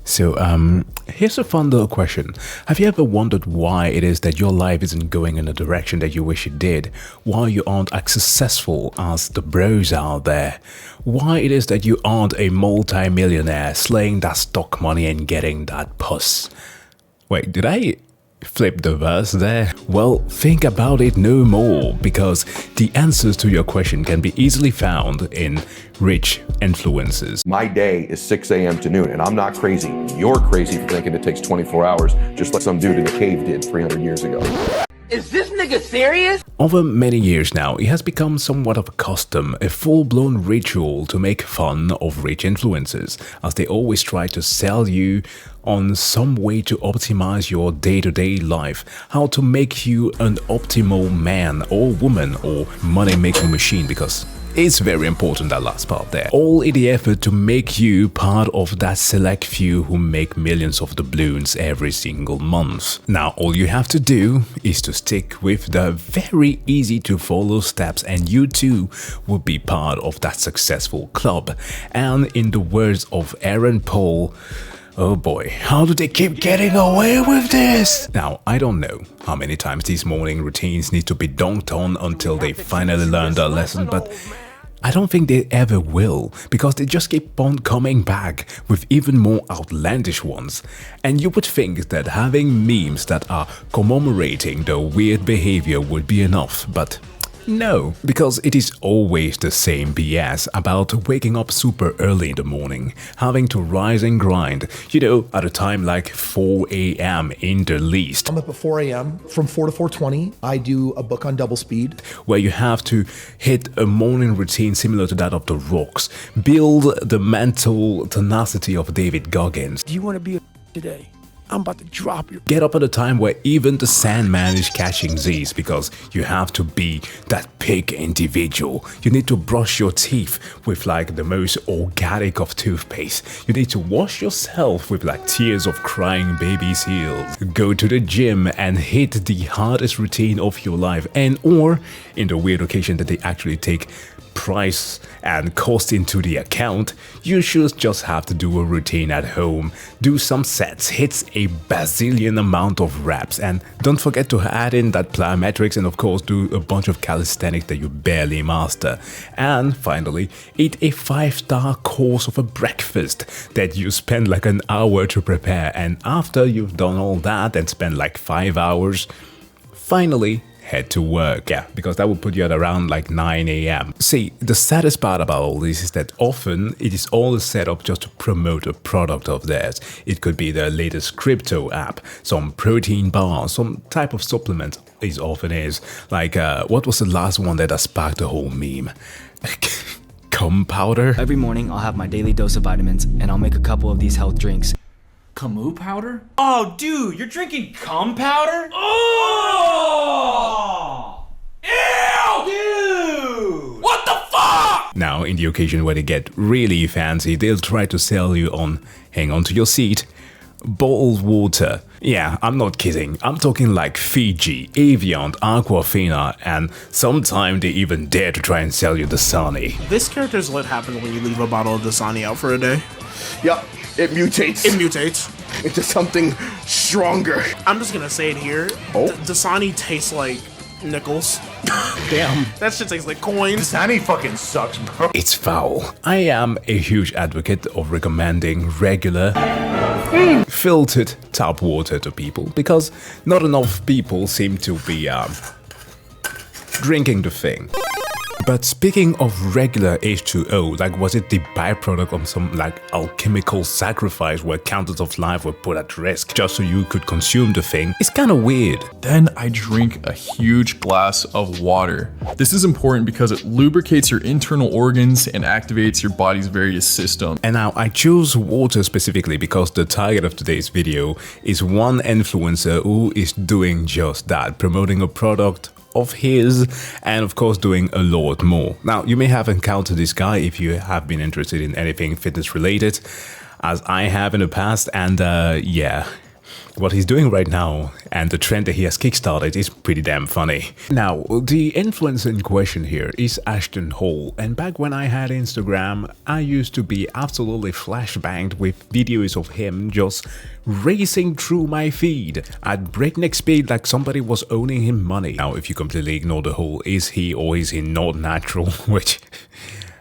Here's a fun little question. Have you ever wondered why it is that your life isn't going in the direction that you wish it did? Why you aren't as successful as the bros out there? Why it is that you aren't a multi-millionaire slaying that stock money and getting that puss? Wait, did I flip the verse there? Well, think about it no more, because the answers to your question can be easily found in rich influencers. My day is 6 a.m. to noon, and I'm not crazy. You're crazy for thinking it takes 24 hours, just like some dude in a cave did 300 years ago. Is this nigga serious? Over many years now, it has become somewhat of a custom, a full-blown ritual to make fun of rich influencers, as they always try to sell you on some way to optimize your day-to-day life, how to make you an optimal man or woman or money-making machine, because it's very important, that last part there. All in the effort to make you part of that select few who make millions of doubloons every single month. Now, all you have to do is to stick with the very easy to follow steps and you too will be part of that successful club. And in the words of Aaron Paul, oh boy, how do they keep getting away with this? Now, I don't know how many times these morning routines need to be dunked on until they finally learn their lesson, but I don't think they ever will, because they just keep on coming back with even more outlandish ones. And you would think that having memes that are commemorating the weird behavior would be enough, but no, because it is always the same BS about waking up super early in the morning, having to rise and grind, you know, at a time like 4 a.m. in the least. I'm up at 4 a.m. From 4 to 4:20, I do a book on double speed. Where you have to hit a morning routine similar to that of the Rocks, build the mental tenacity of David Goggins. Do you want to be a today? I'm about to drop you. Get up at a time where even the Sandman is catching Thhis, because you have to be that big individual. You need to brush your teeth with like the most organic of toothpaste. You need to wash yourself with like tears of crying baby's heels. Go to the gym and hit the hardest routine of your life, and or in the weird occasion that they actually take price and cost into the account, you should just have to do a routine at home, do some sets, hit a bazillion amount of reps, and don't forget to add in that plyometrics and of course do a bunch of calisthenics that you barely master. And finally, eat a 5-star course of a breakfast that you spend like an hour to prepare, and after you've done all that and spend like 5 hours, finally head to work. Yeah, because that will put you at around like 9 a.m. See, the saddest part about all this is that often it is all set up just to promote a product of theirs. It could be the latest crypto app, some protein bar, some type of supplement. It often is. Like, what was the last one that sparked the whole meme? Cum powder? Every morning I'll have my daily dose of vitamins and I'll make a couple of these health drinks. Camus powder? Oh, dude, you're drinking cum powder? Oh! Ew! Dude! What the fuck? Now, in the occasion where they get really fancy, they'll try to sell you on, hang on to your seat, bottled water. Yeah, I'm not kidding. I'm talking like Fiji, Evian, Aquafina, and sometimes they even dare to try and sell you Dasani. This character is what happens when you leave a bottle of Dasani out for a day. Yep, it mutates. It mutates into something stronger. I'm just gonna say it here. Oh. Dasani tastes like nickels. Damn. That shit tastes like coins. Dasani fucking sucks, bro. It's foul. I am a huge advocate of recommending regular, filtered tap water to people, because not enough people seem to be drinking the thing. But speaking of regular H2O, like was it the byproduct of some like alchemical sacrifice where countless of lives were put at risk just so you could consume the thing? It's kind of weird. Then I drink a huge glass of water. This is important because it lubricates your internal organs and activates your body's various systems. And now I choose water specifically because the target of today's video is one influencer who is doing just that, promoting a product of his and of course doing a lot more. Now, you may have encountered this guy if you have been interested in anything fitness related, as I have in the past, and yeah, what he's doing right now and the trend that he has kickstarted is pretty damn funny. Now, the influencer in question here is Ashton Hall, and back when I had Instagram, I used to be absolutely flashbanged with videos of him just racing through my feed at breakneck speed like somebody was owing him money. Now, if you completely ignore the whole is he or is he not natural, which...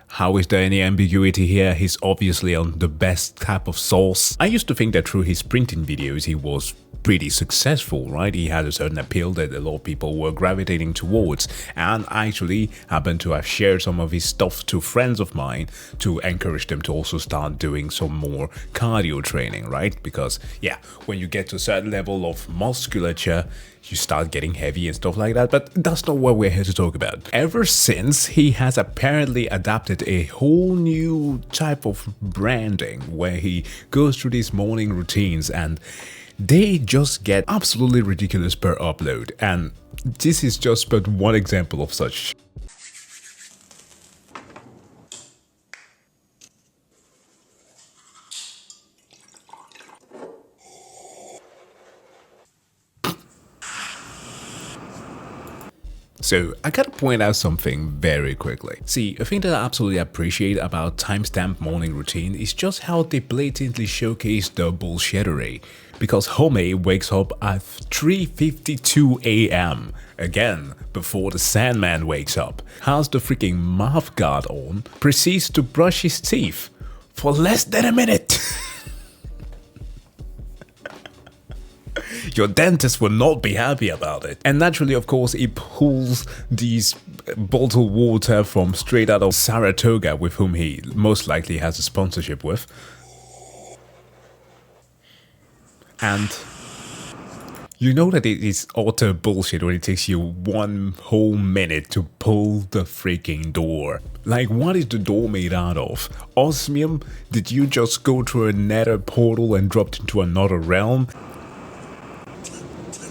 how is there any ambiguity here? He's obviously on the best type of sauce. I used to think that through his printing videos he was pretty successful, right? He had a certain appeal that a lot of people were gravitating towards, and I actually happened to have shared some of his stuff to friends of mine to encourage them to also start doing some more cardio training, right? Because yeah, when you get to a certain level of musculature, you start getting heavy and stuff like that, but that's not what we're here to talk about. Ever since, he has apparently adapted a whole new type of branding where he goes through these morning routines and they just get absolutely ridiculous per upload, and this is just but one example of such. So, I gotta point out something very quickly. See, a thing that I absolutely appreciate about timestamp morning routine is just how they blatantly showcase the bullshittery. Because Homie wakes up at 3:52 AM, again, before the Sandman wakes up, has the freaking mouth guard on, proceeds to brush his teeth for less than a minute. Your dentist will not be happy about it. And naturally, of course, he pulls these bottled water from straight out of Saratoga, with whom he most likely has a sponsorship with. And you know that it is utter bullshit when it takes you 1 whole minute to pull the freaking door. Like, what is the door made out of? Osmium? Did you just go through a nether portal and dropped into another realm?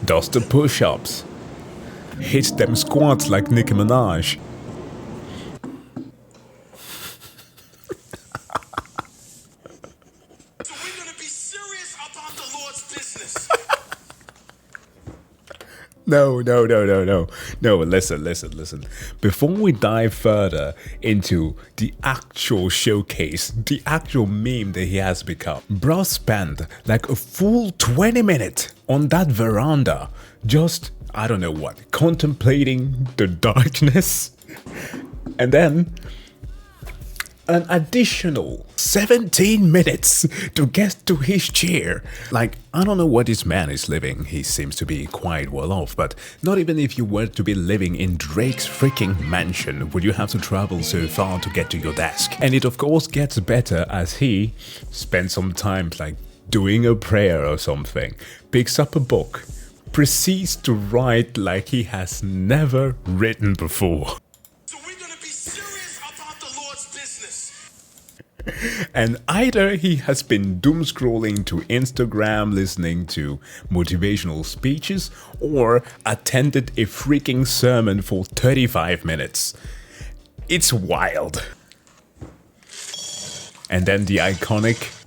Does the push-ups. Hits them squats like Nicki Minaj. So we're gonna be serious about the Lord's business. No, listen. Before we dive further into the actual showcase, the actual meme that he has become, bro spent like a full 20 minutes on that veranda, just, I don't know what, contemplating the darkness, and then an additional 17 minutes to get to his chair. Like, I don't know what this man is living. He seems to be quite well off, but not even if you were to be living in Drake's freaking mansion would you have to travel so far to get to your desk. And it of course gets better as he spends some time like doing a prayer or something, picks up a book, proceeds to write like he has never written before. And either he has been doom scrolling to Instagram listening to motivational speeches or attended a freaking sermon for 35 minutes. It's wild. And then the iconic...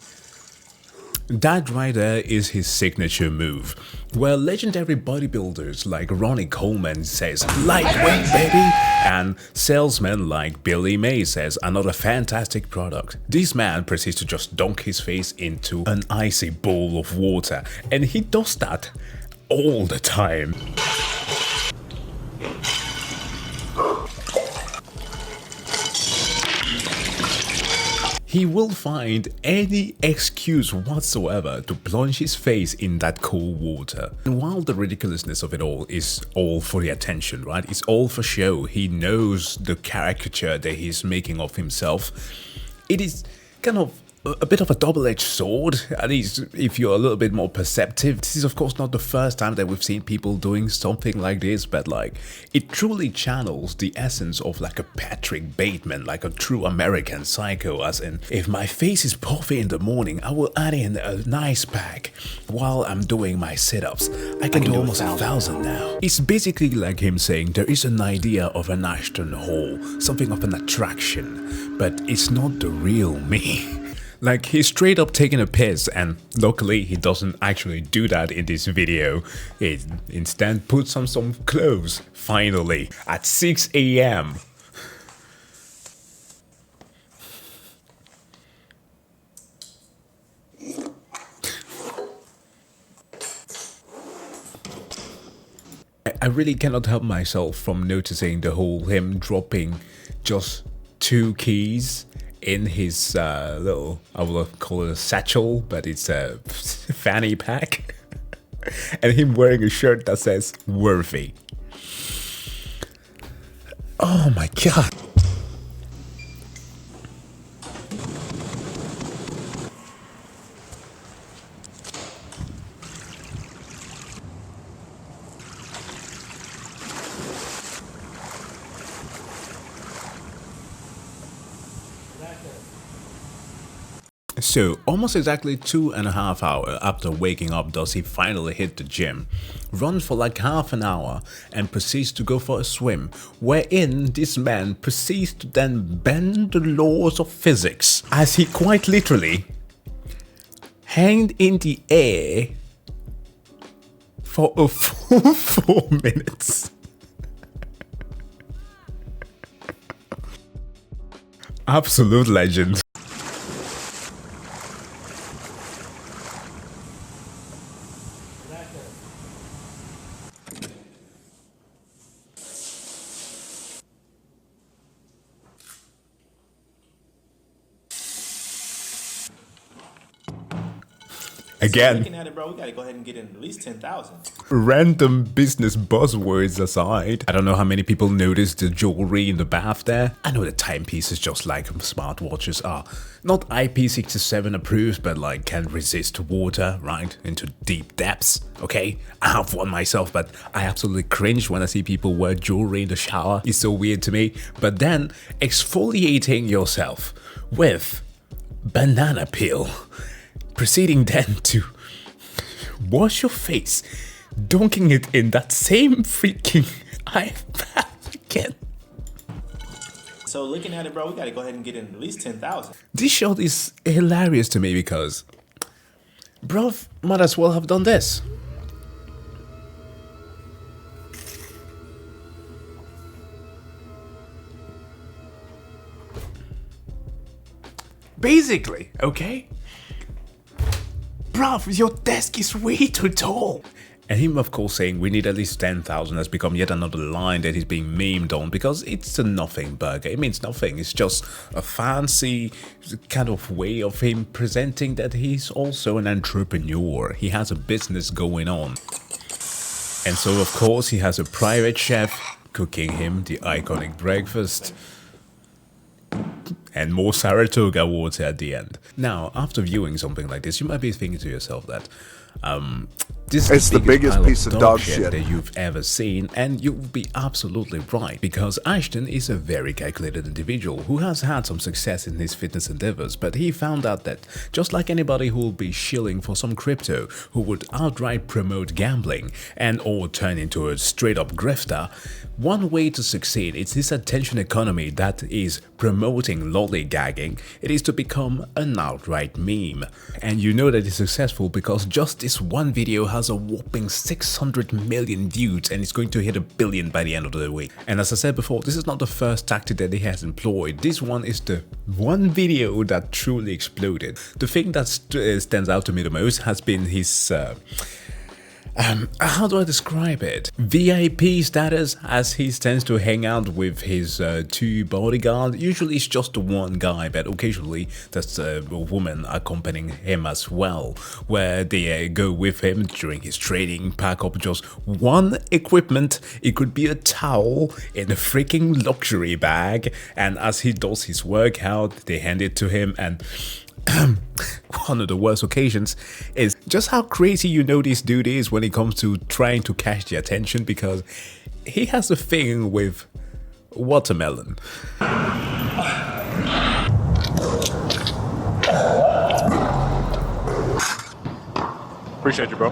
that right there is his signature move, where legendary bodybuilders like Ronnie Coleman says, "Lightweight, baby," and salesmen like Billy May says, "Another fantastic product." This man proceeds to just dunk his face into an icy bowl of water, and he does that all the time. He will find any excuse whatsoever to plunge his face in that cold water. And while the ridiculousness of it all is all for the attention, right? It's all for show. He knows the caricature that he's making of himself. It is kind of a bit of a double-edged sword, at least if you're a little bit more perceptive. This is of course not the first time that we've seen people doing something like this, but like, it truly channels the essence of like a Patrick Bateman, like a true American Psycho, as in, if my face is puffy in the morning, I will add in a nice pack while I'm doing my sit-ups. I can do almost 1,000 now. It's basically like him saying there is an idea of an Ashton Hall, something of an attraction, but it's not the real me. Like, he's straight up taking a piss, and luckily he doesn't actually do that in this video. He instead puts on some clothes, finally, at 6 a.m. I really cannot help myself from noticing the whole him dropping just 2 keys in his little, I will call it a satchel, but it's a fanny pack. And him wearing a shirt that says worthy. Oh my god. So, almost exactly 2.5 hours after waking up does he finally hit the gym, run for like half an hour, and proceeds to go for a swim, wherein this man proceeds to then bend the laws of physics, as he quite literally hanged in the air for a full 4 minutes. Absolute legend. Again, looking at it, bro, we gotta go ahead and get in at least 10,000. Random business buzzwords aside, I don't know how many people noticed the jewelry in the bath there. I know the timepieces, just like smartwatches, are not IP67 approved, but like can resist water, right, into deep depths. Okay, I have one myself, but I absolutely cringe when I see people wear jewelry in the shower. It's so weird to me. But then exfoliating yourself with banana peel, proceeding then to wash your face, dunking it in that same freaking iPad again. So looking at it, bro, we gotta go ahead and get in at least 10,000. This shot is hilarious to me because, bruv, might as well have done this. Basically, okay? Bruv, your desk is way too tall. And him, of course, saying we need at least 10,000 has become yet another line that is being memed on because it's a nothing burger. It means nothing. It's just a fancy kind of way of him presenting that he's also an entrepreneur. He has a business going on. And so, of course, he has a private chef cooking him the iconic breakfast. And more Saratoga water at the end. Now, after viewing something like this, you might be thinking to yourself that this is the biggest piece of dog shit that you've ever seen, and you'll be absolutely right, because Ashton is a very calculated individual who has had some success in his fitness endeavors, but he found out that just like anybody who will be shilling for some crypto, who would outright promote gambling and or turn into a straight up grifter, one way to succeed is this attention economy that is promoting lollygagging. It is to become an outright meme. And you know that it's successful because just this one video has a whopping 600 million views and it's going to hit 1 billion by the end of the week. And as I said before, this is not the first tactic that he has employed. This one is the one video that truly exploded. The thing that stands out to me the most has been his how do I describe it? VIP status, as he tends to hang out with his 2 bodyguards. Usually it's just the one guy, but occasionally there's a woman accompanying him as well, where they go with him during his training, pack up just one equipment. It could be a towel in a freaking luxury bag, and as he does his workout, they hand it to him, and one of the worst occasions is just how crazy you know this dude is when it comes to trying to catch the attention, because he has a thing with watermelon. Appreciate you, bro.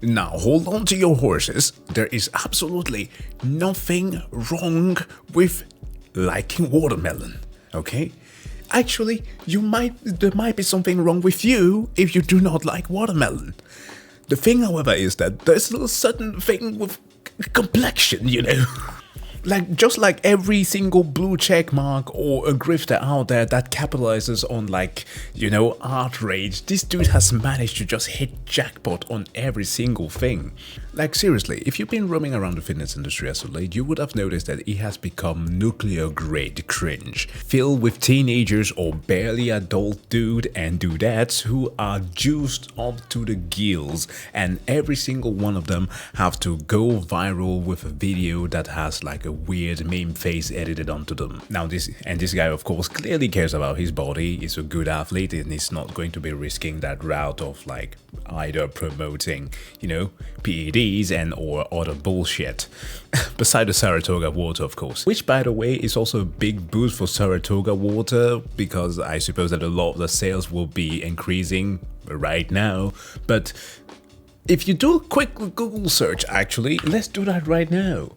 Now hold on to your horses. There is absolutely nothing wrong with liking watermelon, okay? Actually, there might be something wrong with you if you do not like watermelon. The thing, however, is that there's a certain thing with complexion, you know. Like, just like every single blue check mark or a grifter out there that capitalizes on, like, you know, art rage, this dude has managed to just hit jackpot on every single thing. Like, seriously, if you've been roaming around the fitness industry as of late, you would have noticed that he has become nuclear grade cringe, filled with teenagers or barely adult dude and dudettes who are juiced up to the gills, and every single one of them have to go viral with a video that has like a weird meme face edited onto them. Now this guy of course clearly cares about his body, is a good athlete, and he's not going to be risking that route of like either promoting, you know, PEDs and or other bullshit. Beside the Saratoga water, of course, which by the way is also a big boost for Saratoga water, because I suppose that a lot of the sales will be increasing right now. But if you do a quick Google search, actually, let's do that right now.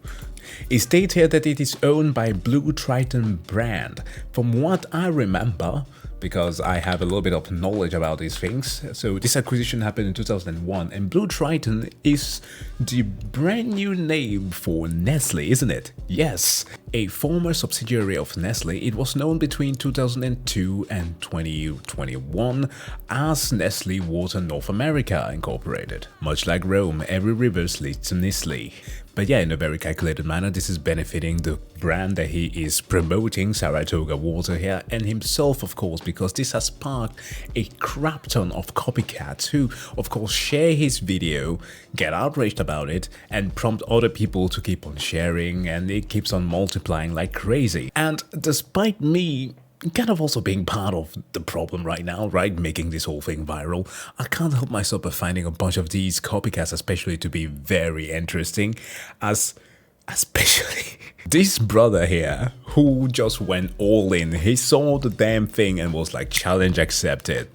It states here that it is owned by Blue Triton brand. From what I remember, because I have a little bit of knowledge about these things, so this acquisition happened in 2001, and Blue Triton is the brand new name for Nestle, isn't it? Yes, a former subsidiary of Nestle. It was known between 2002 and 2021 as Nestle Water North America Incorporated. Much like Rome, every river leads to Nestle. But yeah, in a very calculated manner, this is benefiting the brand that he is promoting, Saratoga Water here, and himself, of course, because this has sparked a crap ton of copycats who, of course, share his video, get outraged about it, and prompt other people to keep on sharing, and it keeps on multiplying like crazy. And despite me kind of also being part of the problem right now, right, making this whole thing viral, I can't help myself but finding a bunch of these copycats especially to be very interesting, especially this brother here who just went all in. He saw the damn thing and was like, challenge accepted.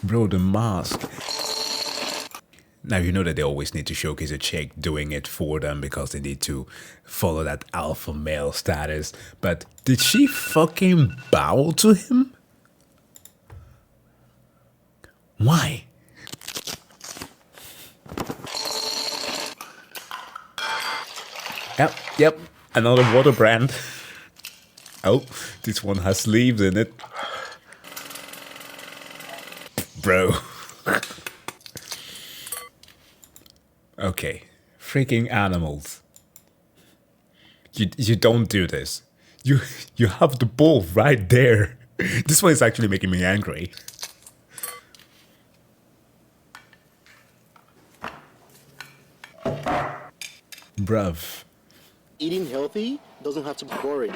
Bro, the mask. Now, you know that they always need to showcase a chick doing it for them because they need to follow that alpha male status. But did she fucking bow to him? Why? Yep, another water brand. Oh, this one has sleeves in it. Bro. Okay, freaking animals. You don't do this. You have the ball right there. This one is actually making me angry. Bruv. Eating healthy doesn't have to be boring.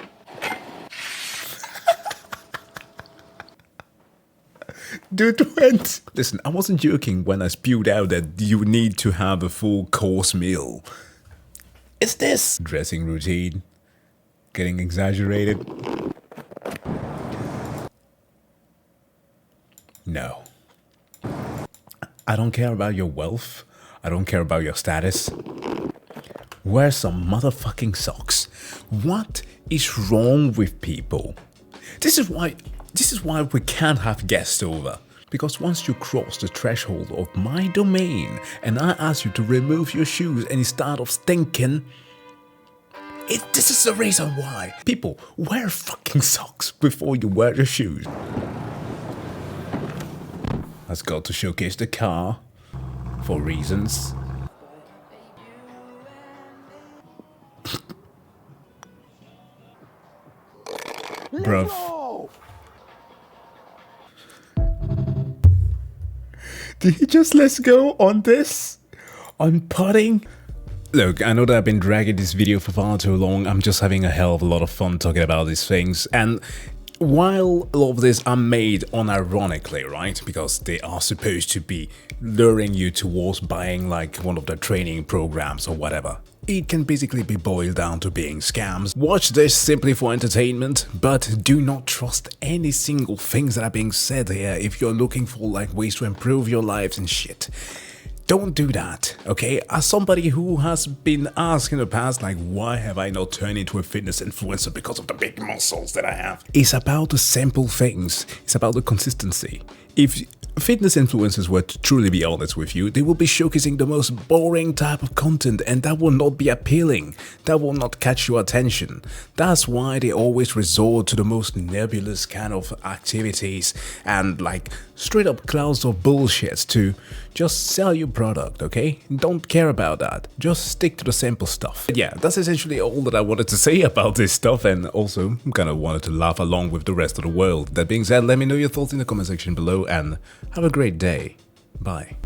Dude went. Listen, I wasn't joking when I spewed out that you need to have a full course meal. It's this dressing routine getting exaggerated. No. I don't care about your wealth. I don't care about your status. Wear some motherfucking socks. What is wrong with people? This is why we can't have guests over. Because once you cross the threshold of my domain and I ask you to remove your shoes and you start off stinking, this is the reason why. People, wear fucking socks before you wear your shoes. Let's go to showcase the car for reasons. Bruv. Did he just let's go on this? On putting? Look, I know that I've been dragging this video for far too long. I'm just having a hell of a lot of fun talking about these things. And while a lot of this are made unironically, right? Because they are supposed to be luring you towards buying like one of their training programs or whatever. It can basically be boiled down to being scams. Watch this simply for entertainment, but do not trust any single things that are being said here if you're looking for like ways to improve your lives and shit. Don't do that, okay? As somebody who has been asked in the past, like, why have I not turned into a fitness influencer because of the big muscles that I have? It's about the simple things. It's about the consistency. If fitness influencers were to truly be honest with you, they will be showcasing the most boring type of content, and that will not be appealing. That will not catch your attention. That's why they always resort to the most nebulous kind of activities and like straight up clouds of bullshit to just sell your product, okay? Don't care about that. Just stick to the simple stuff. But yeah, that's essentially all that I wanted to say about this stuff, and also kind of wanted to laugh along with the rest of the world. That being said, let me know your thoughts in the comment section below and have a great day. Bye.